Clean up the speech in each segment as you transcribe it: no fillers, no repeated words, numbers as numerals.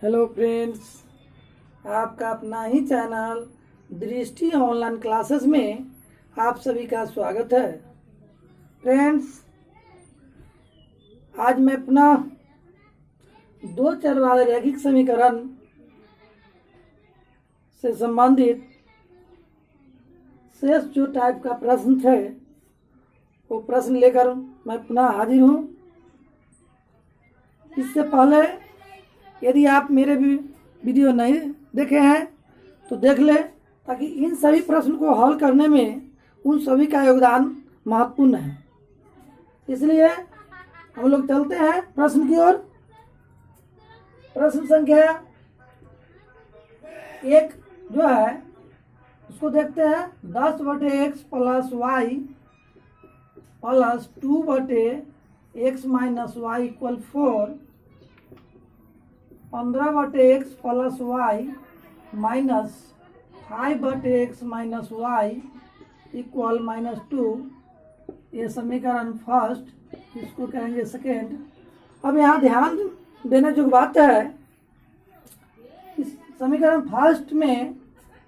Hello friends, आपका अपना ही channel दृष्टि ऑनलाइन क्लासेस में आप सभी का स्वागत है। फ्रेंड्स, आज मैं अपना दो चर वाले रैखिक समीकरण से संबंधित शेष जो टाइप का प्रश्न है वो प्रश्न लेकर मैं पुनः हाजिर हूँ। इससे पहले यदि आप मेरे भी वीडियो नहीं देखे हैं तो देख लें, ताकि इन सभी प्रश्न को हल करने में उन सभी का योगदान महत्वपूर्ण है। इसलिए हम लोग चलते हैं प्रश्न की ओर। प्रश्न संख्या 1 जो है उसको देखते हैं। 10/x plus y plus 2/x minus Y equal 4, 15/x plus y minus 5/x minus Y equal -2। ये समीकरण फर्स्ट, इसको कहेंगे सेकेंड। अब यहाँ ध्यान देने जो बात है, इस समीकरण फर्स्ट में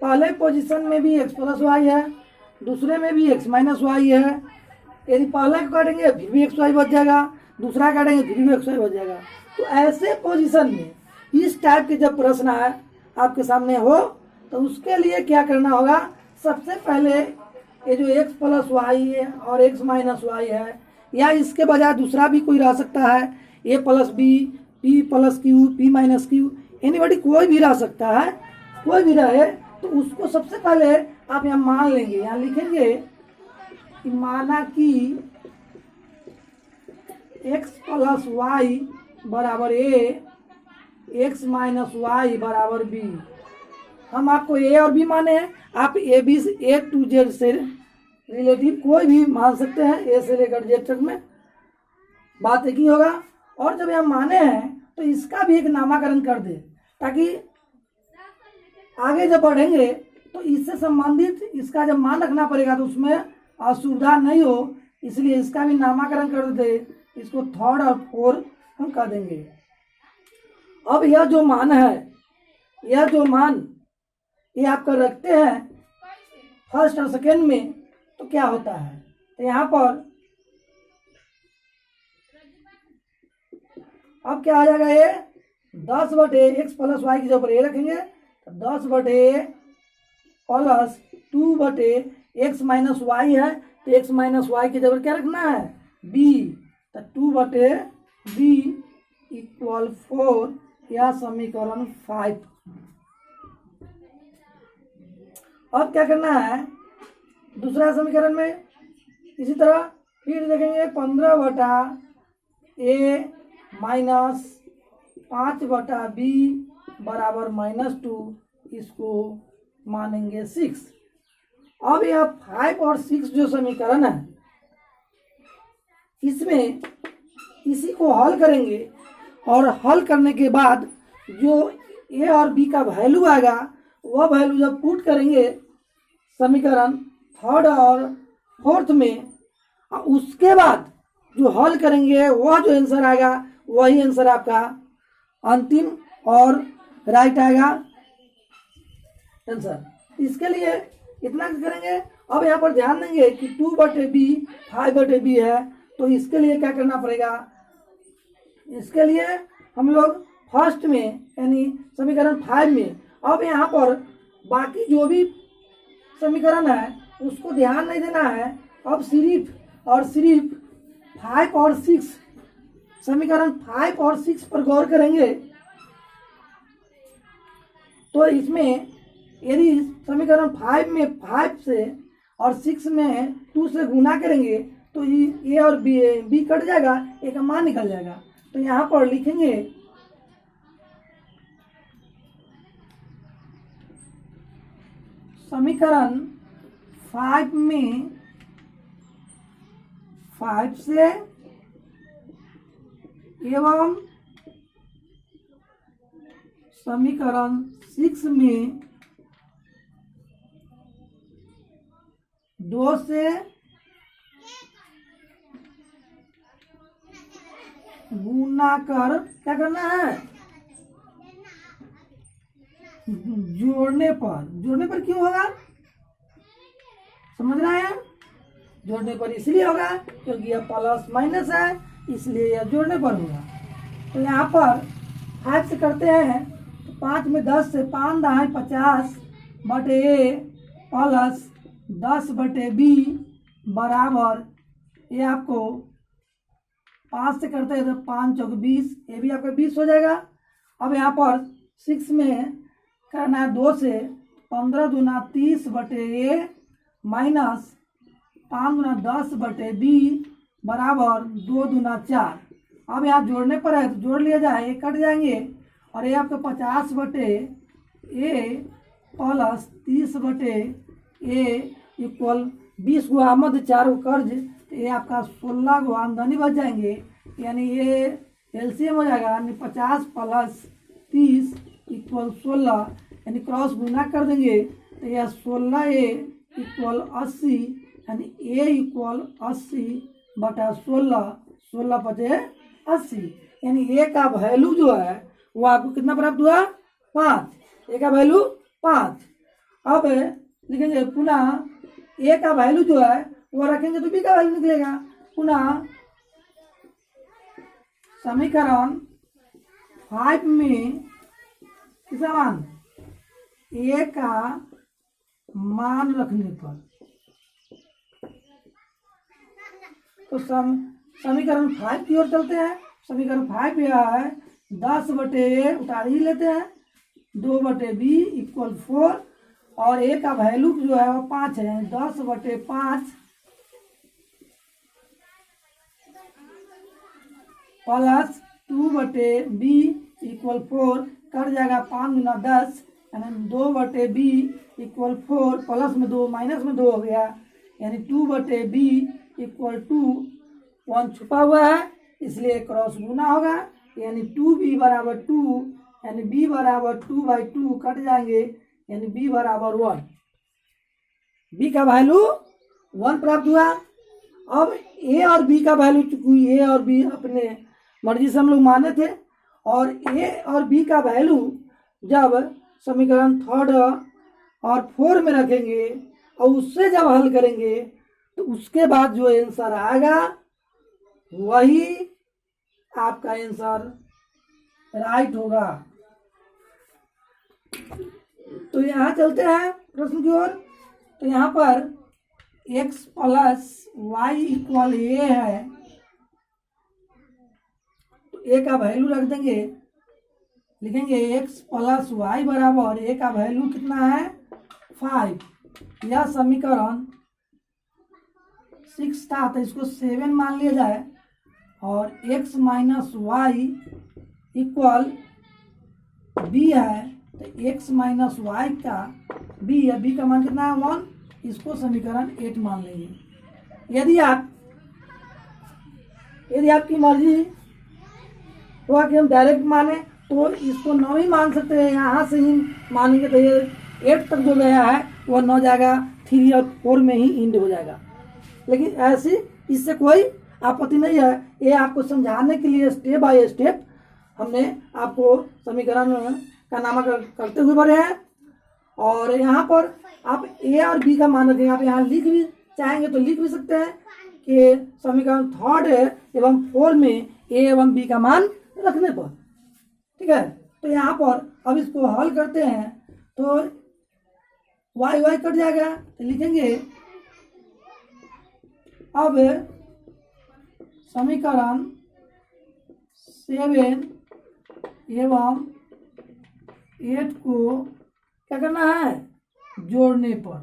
पहले पोजीशन में भी x प्लस वाई है, दूसरे में भी x माइनस वाई है। यदि पहले को काटेंगे फिर भी x वाई बच जाएगा, दूसरा काटेंगे फिर भी x वाई बच जाएगा। तो ऐसे पोजीशन में इस टाइप के जब प्रश्न आए आपके सामने हो तो उसके लिए क्या करना होगा। सबसे पहले ये जो x प्लस वाई है और x माइनस वाई है, या इसके बजाय दूसरा भी कोई रह सकता है, a plus B, p plus Q, p minus Q, anybody कोई भी रह सकता है। कोई भी रहे तो उसको सबसे पहले आप यहाँ मान लेंगे। यहाँ लिखेंगे कि माना कि x प्लस वाई बराबर a, x माइनस वाई बराबर b। हम आपको a और b माने हैं, आप A to Z से रिलेटिव कोई भी मान सकते हैं, a से लेकर z तक में बात एक ही होगा। और जब हम माने हैं तो इसका भी एक नामकरण कर दे, ताकि आगे जब बढ़ेंगे तो इससे संबंधित इसका जब मान रखना पड़ेगा तो उसमें असुविधा नहीं हो, इसलिए इसका भी नामकरण कर दे। इसको थर्ड और फोर्थ हम कर देंगे। अब यह जो मान है, यह जो मान ये आपका रखते हैं फर्स्ट और सेकेंड में, तो क्या होता है। तो यहाँ पर अब क्या आ जाएगा, ये 10/x प्लस वाई की जगह पर a रखेंगे तो 10/a plus 2/x minus Y है, तो x माइनस वाई की जगह क्या रखना है, b। तो 2/b इक्वल 4, यह समीकरण 5। अब क्या करना है दूसरा समीकरण में, इसी तरह फिर देखेंगे 15/a माइनस 5/b बराबर -2, इसको मानेंगे 6। अब यह 5 और 6 जो समीकरण है, इसमें इसी को हल करेंगे और हल करने के बाद जो a और b का वैल्यू आएगा वह वैल्यू जब पुट करेंगे समीकरण थर्ड और फोर्थ में, उसके बाद जो हल करेंगे वह जो आंसर आएगा वही आंसर आपका अंतिम और राइट आएगा आंसर। इसके लिए इतना करेंगे। अब यहाँ पर ध्यान देंगे कि 2/b 5/b है, तो इसके लिए क्या करना पड़ेगा। इसके लिए हम लोग फर्स्ट में यानी समीकरण 5 में, अब यहाँ पर बाकी जो भी समीकरण है उसको ध्यान नहीं देना है। अब सिर्फ 5 और 6, समीकरण 5 और 6 पर गौर करेंगे। तो इसमें यदि समीकरण 5 में 5 से और 6 में 2 से गुना करेंगे तो a और b कट जाएगा, a का मान निकल जाएगा। तो यहाँ पर लिखेंगे समीकरण 5 में 5 से एवं समीकरण 6 में 2 से गुना कर क्या करना है, जोड़ने पर क्यों होगा, समझ रहे हैं? जोड़ने पर इसलिए होगा क्योंकि यह प्लस माइनस है, इसलिए यह जोड़ने पर होगा। तो यहाँ पर 5 से करते हैं तो 5 में 10 से 5 दहाई 50 बटे ए प्लस 10 बटे बी बराबर, ये आपको 5 से करते हैं तो 5 चौक 20, ये भी आपका 20 हो जाएगा। अब यहाँ पर 6 में करना है 2 से 15 दूना 30 बटे ए माइनस 5 दूना 10 बटे बी बराबर 2 दूना 4। अब यहाँ जोड़ने पर है तो जोड़ लिया जाए, ये कट जाएंगे और ये आपका 50 बटे ए प्लस 30 बटे ए इक्वल 20 गो आमद 4 गो कर्ज, तो ये आपका 16 गो आमदनी बच जाएंगे। यानी ये एलसीएम हो जाएगा, यानी 50 प्लस 30 इक्वल 16, यानी क्रॉस गुना कर देंगे तो यह 16a इक्वल 80, यानी a इक्वल 80 बटा 16, 16 पचे 80, यानी a का वैल्यू जो है वो आपको कितना प्राप्त हुआ, 5। a का वैल्यू 5। अब लिखेंगे पुनः a का वैल्यू जो है वो रखेंगे तो b का वैल्यू निकलेगा। पुनः समीकरण 5 में किसका मान, a का मान रखने पर, तो समीकरण 5 की ओर चलते हैं। समीकरण 5 यह है 10 बटे ए उठा ही लेते हैं, 2 बटे बी इक्वल 4 और ए का वैल्यू जो है वो 5 है, 10 बटे 5 प्लस 2 बटे बी इक्वल 4, कट जाएगा 5 गुना 10, यानी 2 बटे बी इक्वल 4, प्लस में 2 माइनस में 2 हो गया, यानी 2 बटे बी इक्वल 2, 1 छुपा हुआ है इसलिए क्रॉस गुना होगा, यानी 2b बराबर 2, यानी b बराबर 2/2 कट जाएंगे, यानी b बराबर 1। b का वैल्यू 1 प्राप्त हुआ। अब a और b का वैल्यू, चूंकि a और b अपने मर्जी से हम लोग माने थे, और a और b का वैल्यू जब समीकरण 3 और 4 में रखेंगे और उससे जब हल करेंगे तो उसके बाद जो आंसर आएगा वही आपका आंसर राइट होगा। तो यहाँ चलते हैं प्रश्न की ओर। तो यहाँ पर x प्लस वाई इक्वल ए है, तो a का वैल्यू रख देंगे, लिखेंगे x प्लस वाई बराबर a का वैल्यू कितना है, 5। यह समीकरण 6 था तो इसको 7 मान लिया जाए, और x minus Y equal b है, तो x माइनस वाई का b है, b का मान कितना है 1, इसको समीकरण 8 मान लेंगे। यदि आपकी मर्जी हुआ कि हम डायरेक्ट माने तो इसको 9 ही मान सकते हैं, यहाँ से ही मानेंगे तो ये 8 तक जो गया है वो 9 जाएगा, 3 और 4 में ही इंड हो जाएगा। लेकिन ऐसी इससे कोई आपत्ति नहीं है, ये आपको समझाने के लिए स्टेप बाय स्टेप हमने आपको समीकरण का नामकरण करते हुए बढ़े हैं। और यहाँ पर आप ए और बी का मान रखेंगे, आप यहाँ लिख भी चाहेंगे तो लिख भी सकते हैं कि समीकरण 3 एवं 4 में ए एवं बी का मान रखने पर, ठीक है। तो यहाँ पर अब इसको हल करते हैं तो वाई वाई कट जाएगा, तो लिखेंगे अब समीकरण 7 एवं 8 को क्या करना है, जोड़ने पर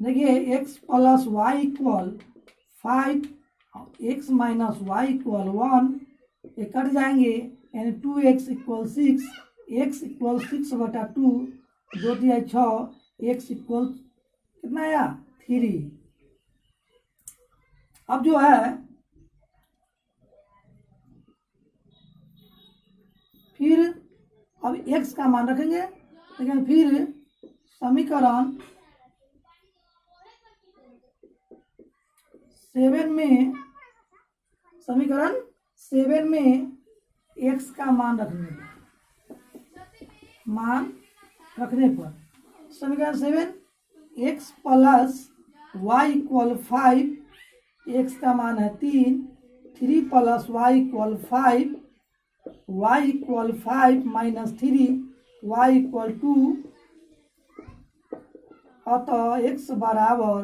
देखिए x plus Y equal 5, x minus Y equal 1, ये कट जाएंगे, यानी 2x इक्वल 6, x इक्वल 6 बटा 2, 2 3 6, x इक्वल कितना आया 3। अब जो है फिर अब x का मान रखेंगे, लेकिन फिर समीकरण 7 में x का मान रखेंगे, मान रखने पर। समीकरण 7, x plus Y equal 5, X का मान है 3, 3 plus Y equal 5, Y equal 5 minus 3, Y equal 2, अतः x बराबर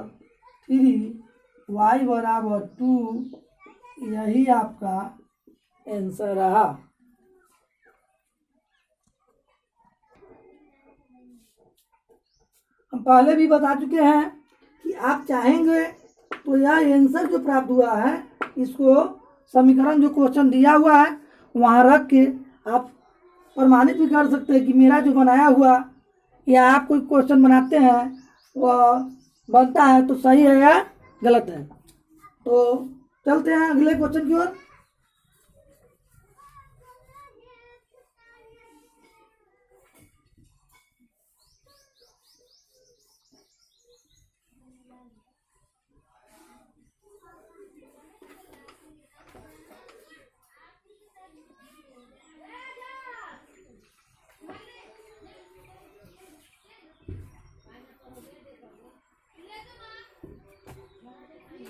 3, वाई बराबर 2, यही आपका आंसर रहा। हम पहले भी बता चुके हैं कि आप चाहेंगे तो यह आंसर जो प्राप्त हुआ है, इसको समीकरण जो क्वेश्चन दिया हुआ है वहाँ रख के आप प्रमाणित भी कर सकते हैं कि मेरा जो बनाया हुआ, या आप कोई क्वेश्चन बनाते हैं वह बनता है तो सही है या गलत है। तो चलते हैं अगले क्वेश्चन की ओर।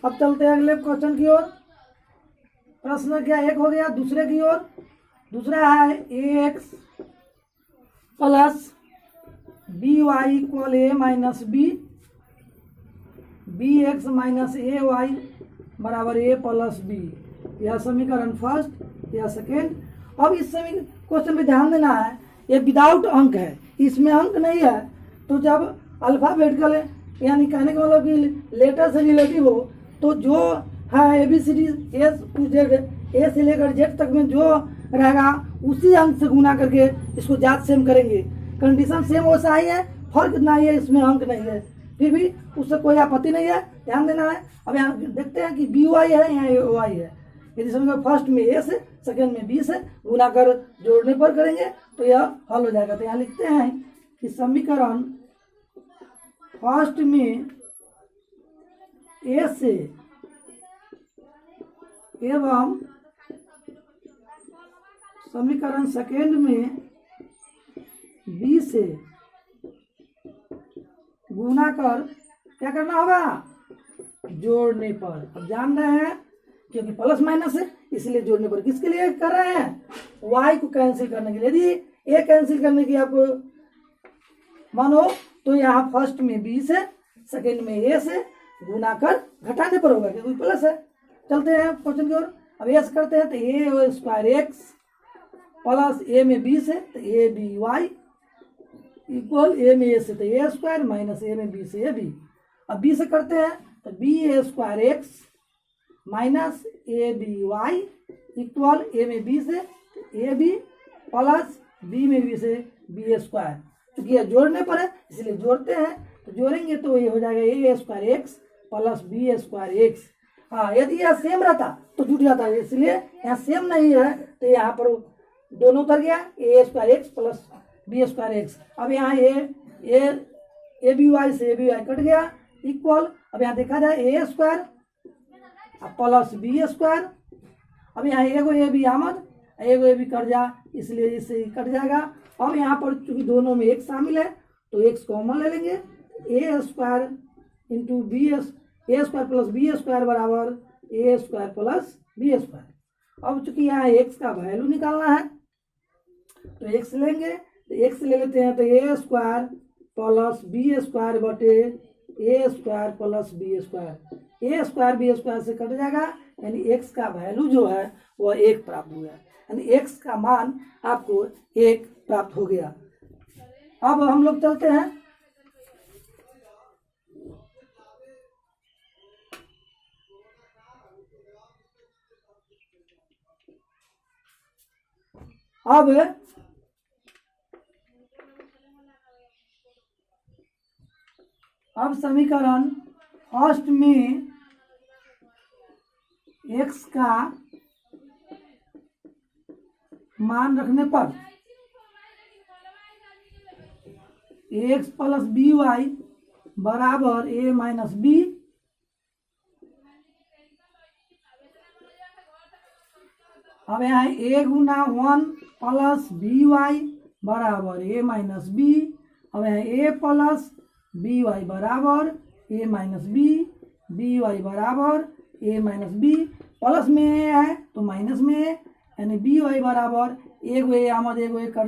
अब चलते हैं अगले क्वेश्चन की ओर। प्रश्न क्या एक हो गया। दूसरे की ओर, दूसरा है ax plus b y equal a minus b, b x minus a y बराबर ए प्लस बी। यह समीकरण फर्स्ट, यह सेकेंड। अब इस क्वेश्चन पे ध्यान देना है, ये विदाउट अंक है, इसमें अंक नहीं है। तो जब अल्फाबेटिकल यानी कहने का मतलब कि लेटर से रिलेटिव हो, तो जो है ABCD ए टू जेड, ए से लेकर जेड तक में जो रहेगा उसी अंक से गुना करके इसको जात सेम करेंगे। कंडीशन सेम वैसा ही है, फर्क इतना ही है, इसमें अंक नहीं है, फिर भी उससे कोई आपत्ति नहीं है, ध्यान देना है। अब यहाँ देखते हैं कि बी वाई है, यहाँ ए वाई है। यदि समीकरण फर्स्ट में ए से, सेकेंड में बी से गुना कर जोड़ने पर करेंगे तो यह हल हो जाएगा। तो यहाँ लिखते हैं कि समीकरण फर्स्ट में ए से एवं समीकरण सेकेंड में बी से गुना कर क्या करना होगा, जोड़ने पर। अब जान रहे हैं क्योंकि प्लस माइनस है इसलिए जोड़ने पर। किसके लिए कर रहे हैं, y को कैंसिल करने के लिए। यदि a कैंसिल करने की आपको मानो तो यहाँ फर्स्ट में b से, सेकेंड में a से गुना कर घटाने पर होगा क्योंकि प्लस है। चलते हैं क्वेश्चन की ओर। अब ये करते हैं तो a square x plus a में b से तो a b y equal a में a से तो a स्क्वायर माइनस a में b से a b। अब b से करते हैं तो b a square x minus a b y equal a में b से a b प्लस b में b से b स्क्वायर। क्योंकि यह जोड़ने पर है इसलिए जोड़ते हैं, तो जोड़ेंगे तो ये हो जाएगा a square x plus b square x. हाँ, यदि यह सेम रहता तो जुट जाता है, इसलिए यहाँ सेम नहीं है तो यहाँ पर दोनों उतर गया, a square x plus b square x. अब यहाँ ए बी वाई से ए बी वाई कट गया इक्वल। अब यहाँ देखा जाए ए स्क्वायर प्लस बी स्क्वायर। अब यहाँ एगो ए बी आमद, एगो ए बी कट जा, इसलिए इससे कट जाएगा। अब यहाँ पर चूंकि दोनों में एक शामिल है तो एक्स कॉमन ले लेंगे, ए स्क्वायर इंटू बी ए स्क्वायर प्लस बी स्क्वायर बराबर A square plus b square. अब चूंकि यहाँ एक्स का वैल्यू निकालना है तो एक्स लेंगे, तो एक्स ले लेते हैं तो ए स्क्वायर प्लस बी स्क्वायर बटे ए स्क्वायर प्लस बी स्क्वायर। ए स्क्वायर बी स्क्वायर से कट जाएगा, यानी एक्स का वैल्यू जो है वह एक प्राप्त हुआ, यानी एक्स का मान आपको एक प्राप्त हो गया। अब हम लोग चलते हैं अब समीकरण फर्स्ट में एक्स का मान रखने पर एक्स प्लस बी वाई बराबर ए माइनस बी, अब यहाँ ए गुना 1 प्लस बी वाई बराबर ए माइनस बी। अब यहाँ ए प्लस बी वाई बराबर ए माइनस बी वाई बराबर ए माइनस बी। प्लस में ए है तो माइनस में ए, यानी बी वाई बराबर एगो ए आमद एगो ए कर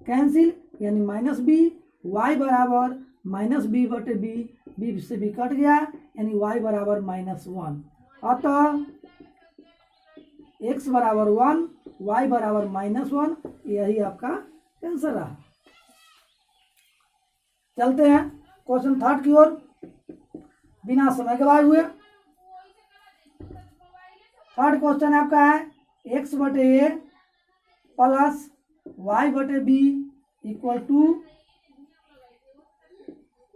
कैंसिल, यानी माइनस बी वाई बराबर माइनस बी बटे बी से बी कट गया, यानी वाई बराबर -1। अतः एक्स बराबर 1 वाई बराबर -1, यही आपका आंसर रहा। चलते हैं क्वेश्चन 3 की ओर, बिना समय गवाए हुए। 3rd क्वेश्चन आपका है एक्स बटे ए प्लस वाई बटे B equal two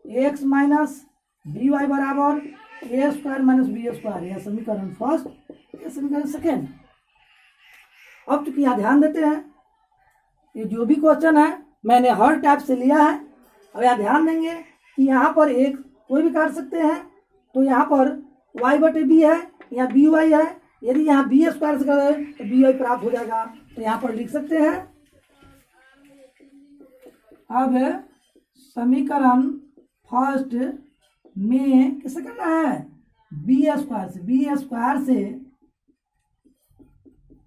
X minus B Y बराबर A square minus B square. यह समीकरण फर्स्ट, यह समीकरण सेकेंड। अब चूंकि यहाँ ध्यान देते हैं, ये जो भी क्वेश्चन है मैंने हर टाइप से लिया है। अब यहाँ ध्यान देंगे कि यहाँ पर एक कोई भी काट सकते हैं, तो यहाँ पर y बटे बी है, यहाँ बी वाई है। यदि यहाँ बी स्क्वायर से करें तो बी वाई प्राप्त हो जाएगा, तो यहाँ पर लिख सकते हैं। अब समीकरण फर्स्ट में कैसे करना है, बी स्क्वायर से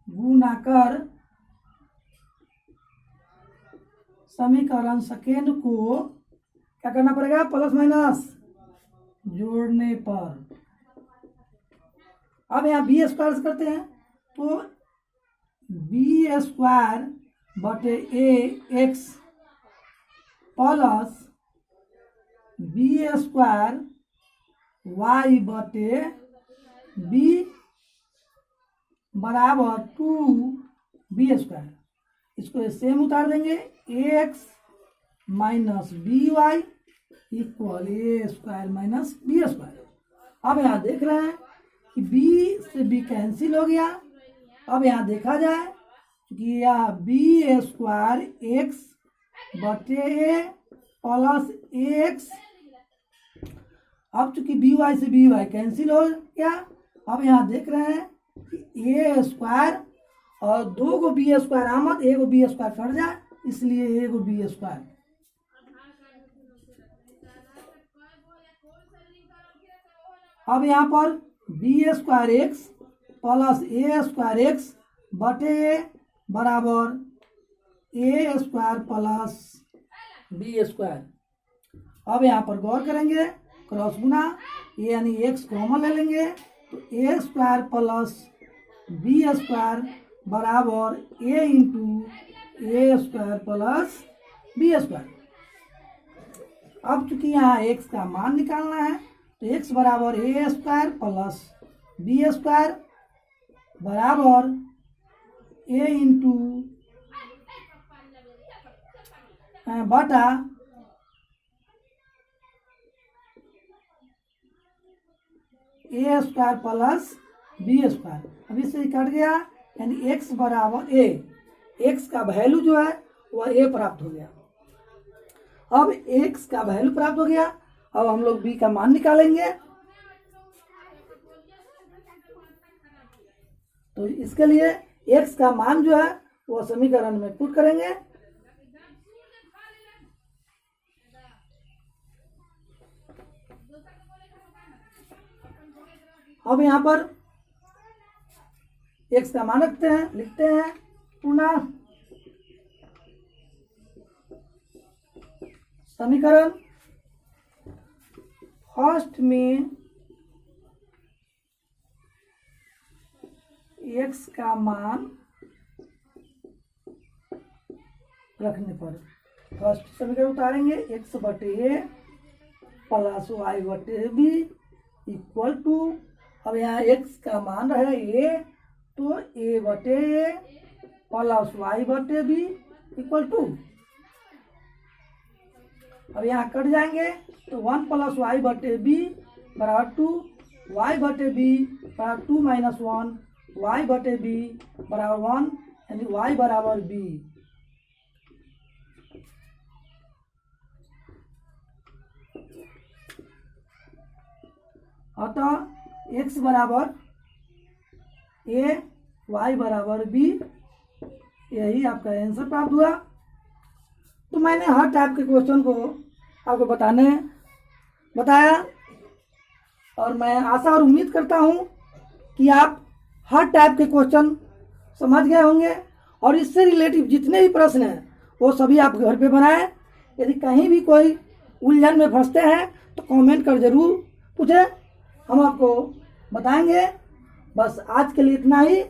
गुणा कर समीकरण सेकेंड को क्या करना पड़ेगा, प्लस माइनस जोड़ने पर। अब यहाँ बी स्क्वायर से करते हैं, तो बी स्क्वायर बटे a x plus b square y बटे बी बराबर 2b स्क्वायर। इसको सेम उतार देंगे, x minus B y equal a square minus B square. अब यहाँ देख रहे हैं कि b से b कैंसिल हो गया। अब यहाँ देखा जाए कि यह बी स्क्वायर एक्स बटे ए प्लस एक्स। अब चूंकि बी वाई से बी वाई कैंसिल हो गया, अब यहाँ देख रहे हैं कि ए स्क्वायर और 2 को बी स्क्वायर आमद, एगो बी स्क्वायर कट जाए, इसलिए एगो बी स्क्वायर। अब यहाँ पर बी स्क्वायर एक्स प्लस ए स्क्वायर एक्स बटे ए बराबर A square plus b square. अब यहाँ पर गौर करेंगे, क्रॉस गुना, यानी एक्स कॉमन ले लेंगे, तो ए स्क्वायर प्लस बी स्क्वायर बराबर ए इंटू ए स्क्वायर प्लस बी स्क्वायर। अब चूंकि यहाँ एक्स का मान निकालना है, तो एक्स बराबर A square plus b square बराबर ए इंटू बटा ए स्क्वायर प्लस बी स्क्वायर। अब इससे कट गया, यानी एक्स बराबर ए, एक्स का वैल्यू जो है वह ए प्राप्त हो गया। अब एक्स का वैल्यू प्राप्त हो गया, अब हम लोग बी का मान निकालेंगे। तो इसके लिए एक्स का मान जो है वह समीकरण में पुट करेंगे। अब यहाँ पर एक्स का मान रखते हैं, लिखते हैं पुनः समीकरण फर्स्ट में एक्स का मान रखने पर फर्स्ट समीकरण उतारेंगे, एक्स बटे ए प्लस वाई बटे बी इक्वल टू। अब यहाँ एक्स का मान रहे ए, तो ए बटे ए प्लस वाई बटे बी इक्वल टू। अब यहाँ कट जाएंगे, तो 1 प्लस वाई बटे बी बराबर 2, वाई बटे बी बराबर 2 माइनस 1, वाई बटे बी बराबर 1, यानी वाई बराबर बी। अतः x बराबर a, y बराबर b, यही आपका आंसर प्राप्त हुआ। तो मैंने हर टाइप के क्वेश्चन को आपको बताया और मैं आशा और उम्मीद करता हूँ कि आप हर टाइप के क्वेश्चन समझ गए होंगे और इससे रिलेटिव जितने भी प्रश्न हैं वो सभी आप घर पे बनाएं। यदि कहीं भी कोई उलझन में फंसते हैं तो कमेंट कर जरूर पूछें, हम आपको बताएंगे। बस आज के लिए इतना ही,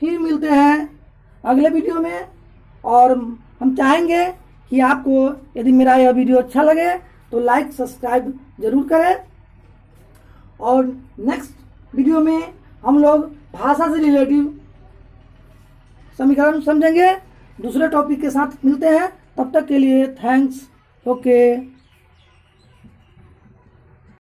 फिर मिलते हैं अगले वीडियो में। और हम चाहेंगे कि आपको यदि मेरा यह वीडियो अच्छा लगे तो लाइक सब्सक्राइब जरूर करें। और नेक्स्ट वीडियो में हम लोग भाषा से रिलेटिव समीकरण समझेंगे। दूसरे टॉपिक के साथ मिलते हैं, तब तक के लिए थैंक्स। ओके।